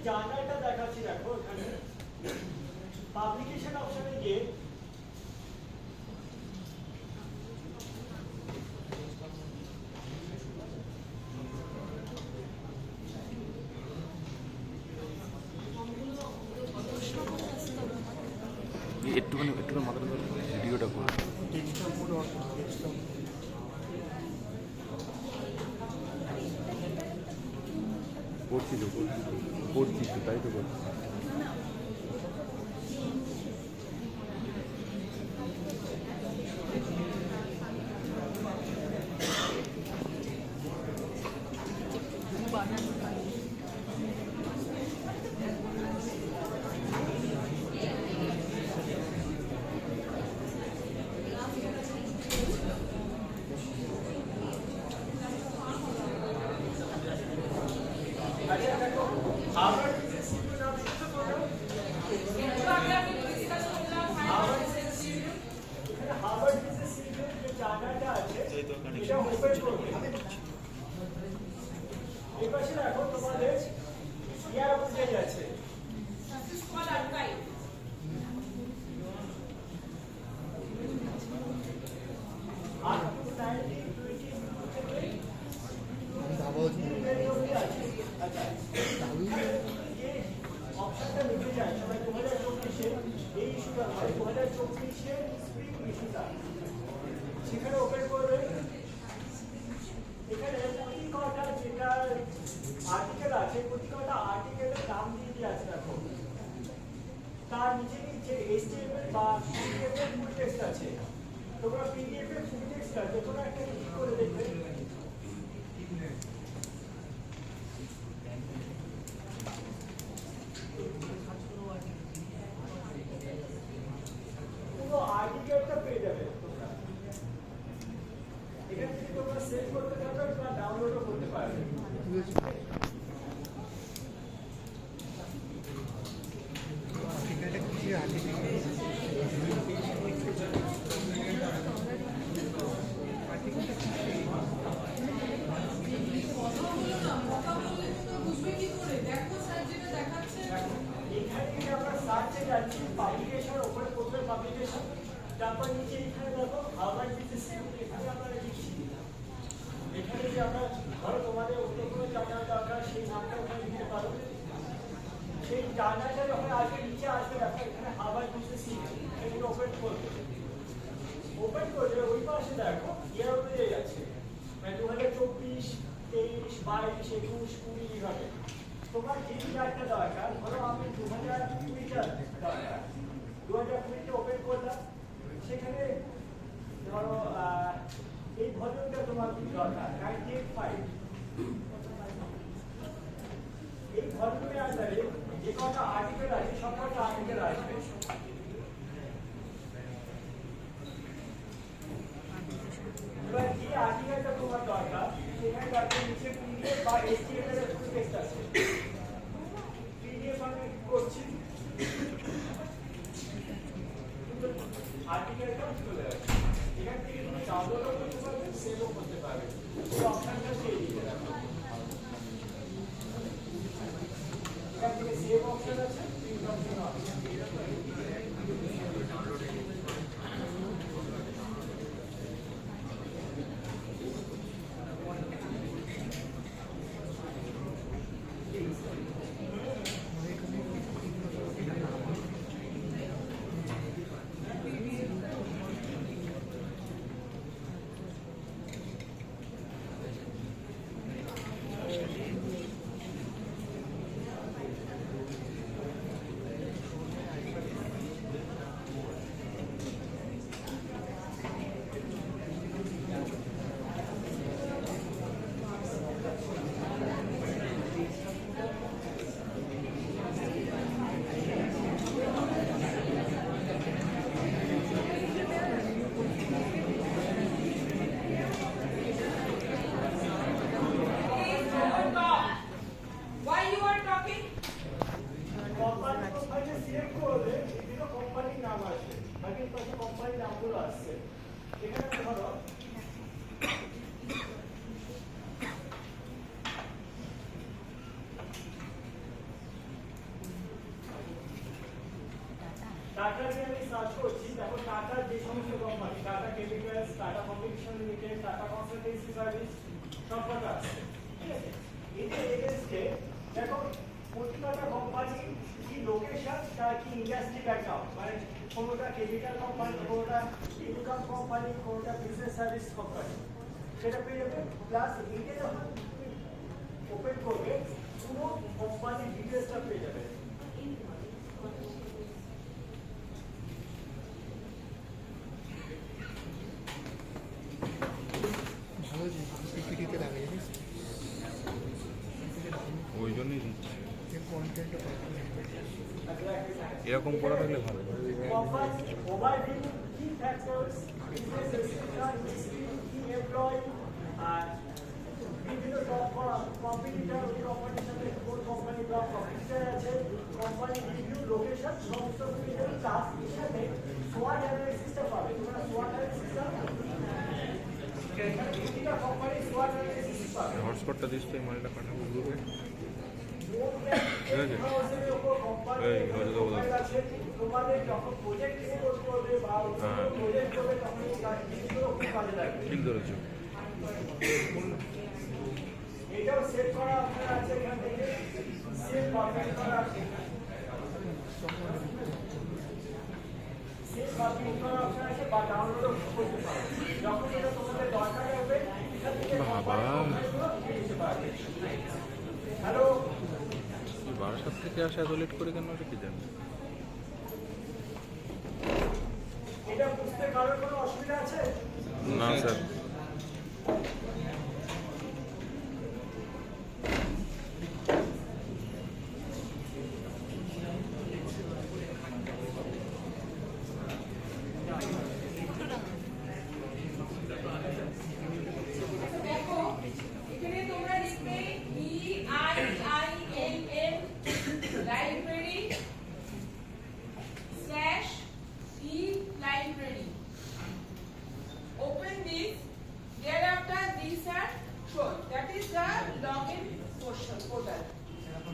জার্নালটা দেখাচ্ছি দেখো এখানে পাবলিকেশন অপশনে গিয়ে একটুখানি মাথাটা ভিডিওটা করো। করছি তো তাই তো করছি। সেখানে ওপেন করবে। এখানে প্রতি কটা যেটা আর্টিকেল আছে প্রতি কটা আর্টিকেলের নাম দিয়ে আছে দেখো। তার নিচে নিচে HTML বা PDF এর ফুল টেক্সট আছে। তোমরা PDF এর ফুল টেক্সটটা যে কোনো একটা ক্লিক করে দেখবে। পুরো আর্টিকেলটা পেয়ে যাবে তোমরা। এখান থেকে তোমরা সেভ করতে পারবে বা ডাউনলোডও করতে পারবে। যাচ্ছি পাবলিকেশন ওপরে প্রথমে পাবলিকেশন তারপর নিচে এখানে দেখো হার্ভার্ড বিজনেস এখানে আমরা লিখছি। এখানে যে আমরা ধরো তোমাদের অন্য কোনো জার্নাল দরকার সেই নামটা ওখানে লিখতে পারো। সেই জার্নালটা যখন আসবে নিচে আসবে দেখো এখানে হার্ভার্ড বিজনেস এখানে ওপেন করবে। ওপেন করলে ওই পাশে দেখো ইয়ার অনুযায়ী আছে মানে 2024, 23, 22, 21, 20 এইভাবে। তোমার যে ইয়ারটা দরকার ধরো আমি 2020টা দরকার 2020টা ওপেন করলাম। সেখানে ধরো এই ভলিউমটা তোমার দরকার 985। এই ভলিউমের আন্ডারে যে কটা আর্টিকেল আছে সব কটা আর্টিকেল আসবে। এবার যে আর্টিকেলটা তোমার দরকার সেখানে তার নিচে PDF বা HTML এর ফুল টেক্সট আছে। PDF আমি করছি আর্টিকেলটা চলে আসবে। এখান থেকে তুমি ডাউনলোডও করতে পারবে সেভও করতে পারবে। এই অপশনটা সেই দিকে রাখো। এখান থেকে সেভ অপশন আছে প্রিন্ট অপশন আছে। টাটা যে আমি সার্চ করছি, দেখো টাটার যে সমস্ত company, tata chemicals, tata communication limited, tata consultancy service, সব কটা আছে, ঠিক আছে? এদের এগেনস্টে দেখো প্রত্যেকটা কোম্পানি কি লোকেশন, তার কি ইন্ডাস্ট্রি ব্যাকগ্রাউন্ড, মানে কোনোটা কেমিক্যাল কোম্পানি, কোনোটা ইনকাম কোম্পানি, কোনোটা বিজনেস সার্ভিস কোম্পানি, সেটা পেয়ে যাবে। প্লাস এইটা যখন তুমি ওপেন করবে, পুরো কোম্পানির ডিটেলসটা পেয়ে যাবে। ওই জন্যই দিচ্ছি এরকম করা থাকলে ভালো। Company overview, key factors, business description, history, key employee, আর বিভিন্ন টপ কম্পিটিটর, ওই কোম্পানির সাথে কোন কোম্পানি টপ কম্পিটিটর আছে, কোম্পানি রিভিউ, লোকেশন, সমস্ত কিছু টাস্ক হিসাবে SWOT অ্যানালিসিসটা পাবে। তোমরা SWOT অ্যানালিসিসটা প্রতিটা কোম্পানির SWOT অ্যানালিসিস পাবে। হটস্পটটা দিস তো এই মালটা পাঠাবো গ্রুপে। তোমাদের যখন প্রজেক্ট এক্সপোর্ট করবে বা প্রজেক্ট করবে তখন এই জিনিসগুলো খুব কাজে লাগবে। ঠিক ধরেছো। এটাও সেভ করা আপনার আছে, এখান থেকে সেভ পাবলিশ করা আছে, সেভ পাবলিশ করা আপনার আছে বা ডাউনলোডও করতে পারো। যখন এটা তোমাদের দরকার হবে এখান থেকে হ্যালো বারাসাত থেকে আসা এত লেট করে কেন কি জানি। এটা বুঝতে কারোর কোনো অসুবিধা আছে? না স্যার।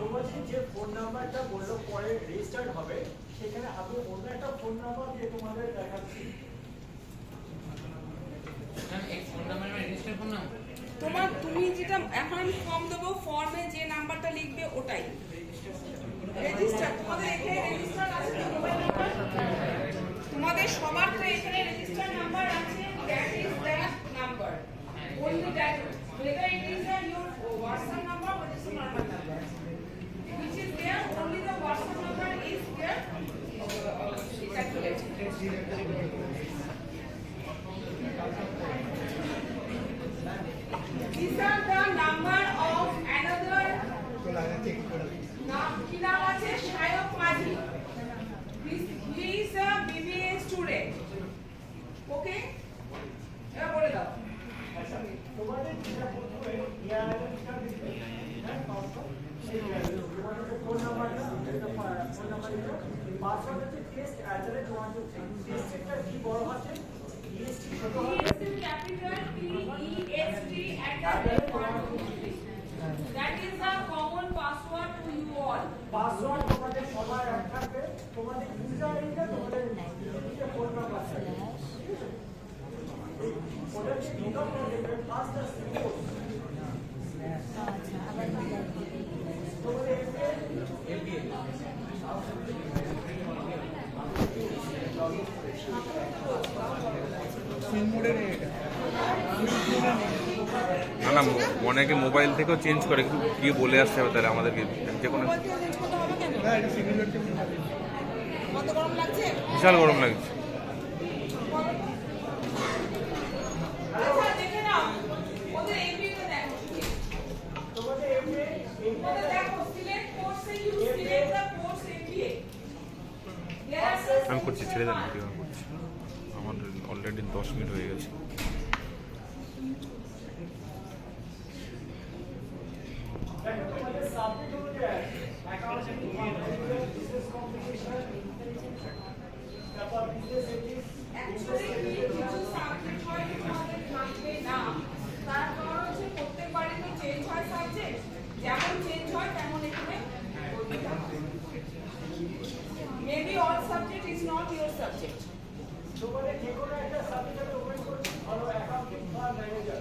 তোমাদের যে ফোন নাম্বারটা বললো পরে রেজিস্টার্ড হবে, সেখানে আমি অন্য একটা ফোন নাম্বার দিয়ে তোমাদের দেখাচ্ছি। তোমার তুমি যেটা এখন আমি ফর্ম দেবো, ফর্মে যে নাম্বারটা লিখবে ওটাই রেজিস্টার। তোমাদের এখানে রেজিস্টার আছে তো মোবাইল নাম্বার, তোমাদের সবার তো এখানে রেজিস্টার নাম্বার আছে। That is that number, only that, whether it is your WhatsApp number or just a normal number which is there, only the WhatsApp number is there calculated. These are the number of another কি নাম আছে, শায়ক মাঝি। He is a BBA student. Okay? এবার বলে দাও। তোমাদের যেটা প্রথমে ইয়ারটা দিবে, হ্যাঁ তোমাদের ফোন নাম্বারটা, ফোন নাম্বার দিবে, পাসওয়ার্ড হচ্ছে test@123। টেস্টটা কি বড় আছে, EST ছোট হবে, Capital TEST@123. That is the common password to you all. Password তোমাদের সবার এক থাকবে, তোমাদের ইউজার আইডিটা তোমাদের ফোন নাম্বার থাকবে। ওটা কি বিকল্প দেবে, ফার্স্ট আর সিম্পল। তোমাদের না না, অনেকে মোবাইল থেকেও চেঞ্জ করে, কিন্তু কি বলে আসতে হবে তাহলে আমাদেরকে যে কোনো। বিশাল গরম লাগছে। আমি করছি, ছেড়ে দেন ভিডিও করছি, আমার অলরেডি 10 মিনিট হয়ে গেছে। তোমাদের সাবজেক্ট অনুযায়ী অ্যাকাউন্টিং, বিজনেস কম্পিটিশন, তারপর বিজনেস এথিক্স, Actually, কিছু সাবজেক্ট হয় তোমাদের থাকবে না, তার কারণ হচ্ছে প্রত্যেকবারই তো চেঞ্জ হয় সাবজেক্ট, যেমন চেঞ্জ হয় তেমন এখানে maybe all subject is not not your subject. তোমাদের যে কোনো একটা সাবজেক্ট ওপেন করছি, ধরো অ্যাকাউন্টিং বা ম্যানেজার।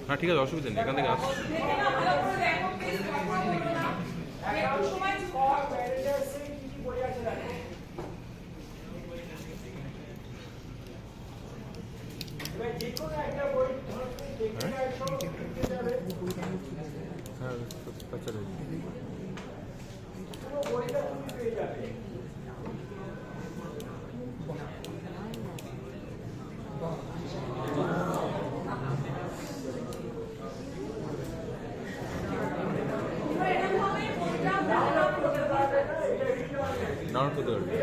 হ্যাঁ ঠিক আছে, অসুবিধা নেই, এখান থেকে আস। দেখে নাও, ভালো করে দেখো, please, কথা বলবে না। বেরোনোর সময় আর ম্যানেজার সে কি কি বলে আছে দেখো। এবার যে কোনো একটা বই ধরো তুমি দেখতে চাইছো, দেখতে যাবে, হ্যাঁ আচ্ছা পুরো বইটা তুমি পেয়ে যাবে। ডাউনলোড করতে পারবে।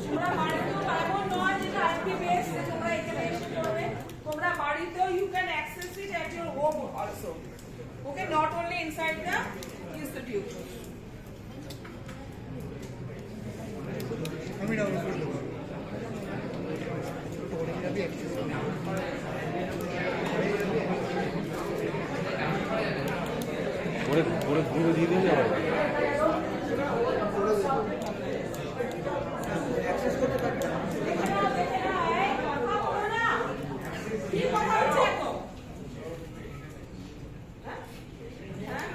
তোমরা বাড়িতেও এমন নয় যে আইপি বেস তোমরা এখানে এসে করবে, তোমরা বাড়িতেও you can access it at your home also. Okay, not only inside the institute. আমি ডাউনলোড করে দেবো। ঘুরে ঘুরে ঘুরে দিয়ে দিলে হবে। কি কথা হচ্ছে এখন? হ্যাঁ?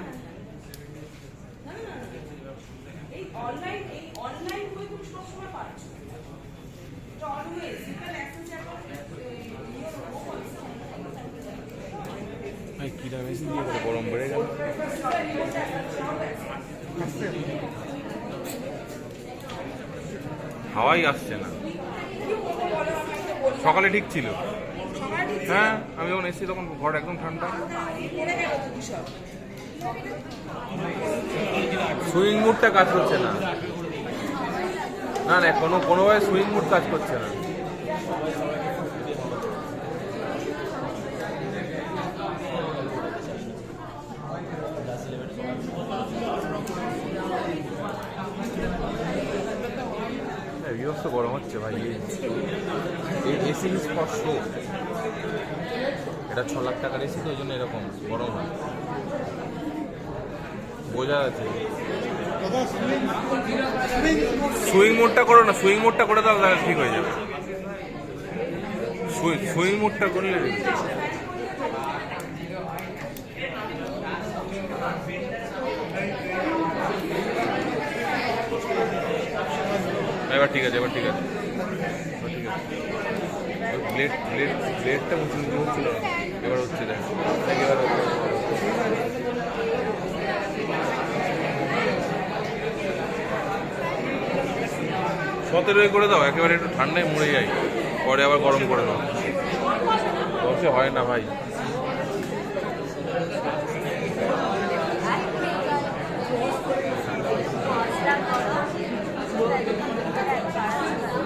না। এই অনলাইন বই তুমি সবসময় পাচ্ছ। এটা always you can access your home also. কিরা মেশিন দিয়ে গরম বেড়ে গেল। হাওয়াই আসছে না। সকালে ঠিক ছিল। হ্যাঁ আমি যখন এসেছি তখন ঘর একদম ঠান্ডা। সুইং মুডটা কাজ করছে না। না না কোনোভাবে সুইং মুড কাজ করছে না। বিভৎস গরম হচ্ছে ভাই। এই এসি স্পষ্ট, এটা 6 লাখ টাকার এসি, তো ওই জন্য এরকম গরম হয়, বোঝা যাচ্ছে। সুইং মোডটা করো না, সুইং মোডটা করে দাও, তাহলে ঠিক হয়ে যাবে। সুইং মোডটা করলে এবার ঠিক আছে, এবার ঠিক আছে, ব্লেডটা উঁচু নিচু হচ্ছিল, এবার হচ্ছে দেখ, এবার 17 করে দাও, একেবারে একটু ঠান্ডায় মরে যাই, পরে আবার গরম করে দাও। দশে হয় না ভাই।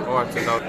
ও আচ্ছা, দাও।